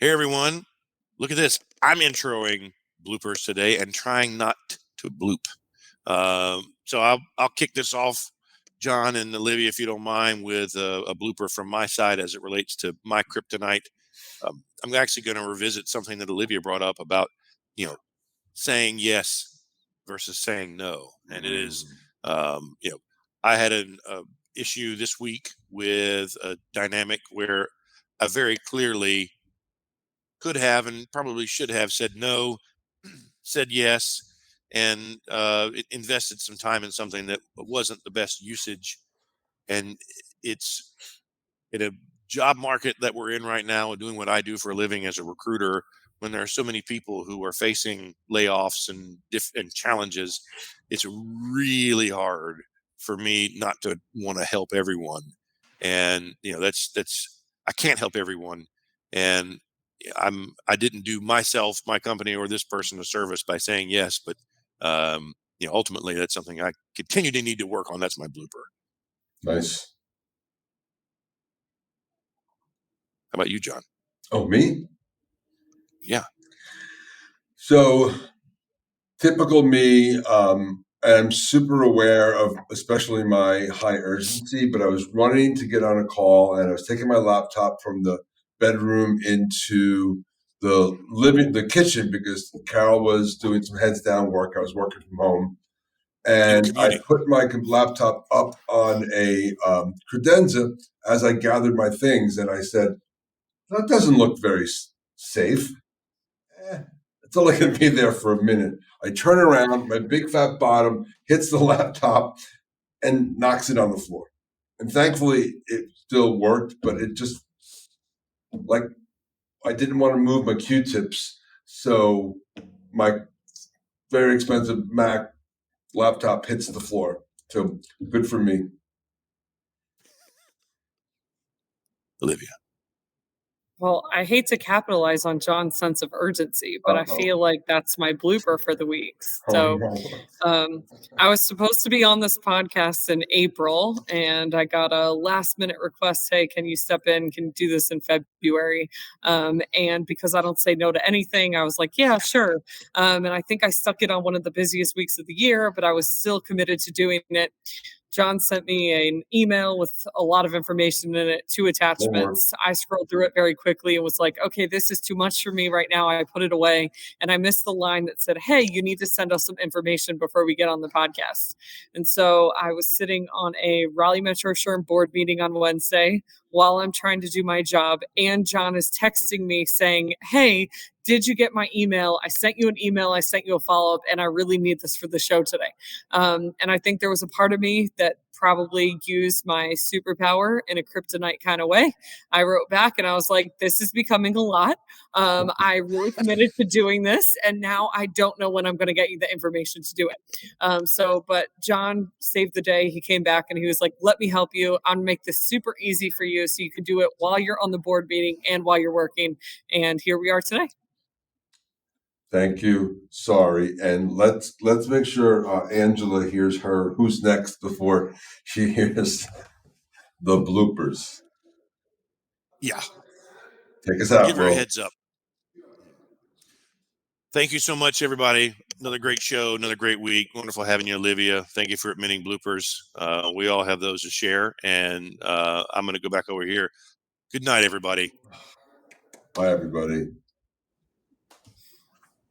Hey everyone, look at this. I'm introing bloopers today and trying not to bloop. So I'll kick this off, John and Olivia, if you don't mind, with a blooper from my side as it relates to my kryptonite. I'm actually going to revisit something that Olivia brought up about, saying yes versus saying no. And it is, I had an issue this week with a dynamic where I very clearly could have and probably should have said no, said yes, and invested some time in something that wasn't the best usage. And it's in a job market that we're in right now, doing what I do for a living as a recruiter, when there are so many people who are facing layoffs and challenges, it's really hard for me not to want to help everyone. And that's I can't help everyone, and I didn't do myself, my company, or this person a service by saying yes. But ultimately, that's something I continue to need to work on. That's my blooper. Nice. How about you, John? Oh, me? Yeah. So typical me, I'm super aware of especially my high urgency, but I was running to get on a call and I was taking my laptop from the bedroom into the kitchen because Carol was doing some heads down work. I was working from home. And I put my laptop up on a credenza as I gathered my things. And I said, that doesn't look very safe. It's only going to be there for a minute. I turn around, my big fat bottom hits the laptop and knocks it on the floor. And thankfully, it still worked, but it just, like, I didn't want to move my Q-tips. So my very expensive Mac laptop hits the floor. So good for me. Olivia. Well, I hate to capitalize on John's sense of urgency, but I feel like that's my blooper for the week. So I was supposed to be on this podcast in April, and I got a last minute request, hey, can you step in? Can you do this in February? And because I don't say no to anything, I was like, yeah, sure. And I think I stuck it on one of the busiest weeks of the year, but I was still committed to doing it. John sent me an email with a lot of information in it, 2 attachments. I scrolled through it very quickly and was like, okay, this is too much for me right now. I put it away and I missed the line that said, hey, you need to send us some information before we get on the podcast. And so I was sitting on a Raleigh Metro Sherm board meeting on Wednesday while I'm trying to do my job. And John is texting me saying, hey, did you get my email? I sent you an email. I sent you a follow-up, and I really need this for the show today. And I think there was a part of me that probably used my superpower in a kryptonite kind of way. I wrote back and I was like, this is becoming a lot. I really committed to doing this, and now I don't know when I'm going to get you the information to do it. But John saved the day. He came back and he was like, let me help you. I'll make this super easy for you so you can do it while you're on the board meeting and while you're working. And here we are today. Thank you. Sorry. And let's make sure Angela hears her who's next before she hears the bloopers. Yeah. Take us out, Give her a heads up. Thank you so much, everybody. Another great show, another great week. Wonderful having you, Olivia. Thank you for admitting bloopers. We all have those to share. And I'm going to go back over here. Good night, everybody. Bye, everybody.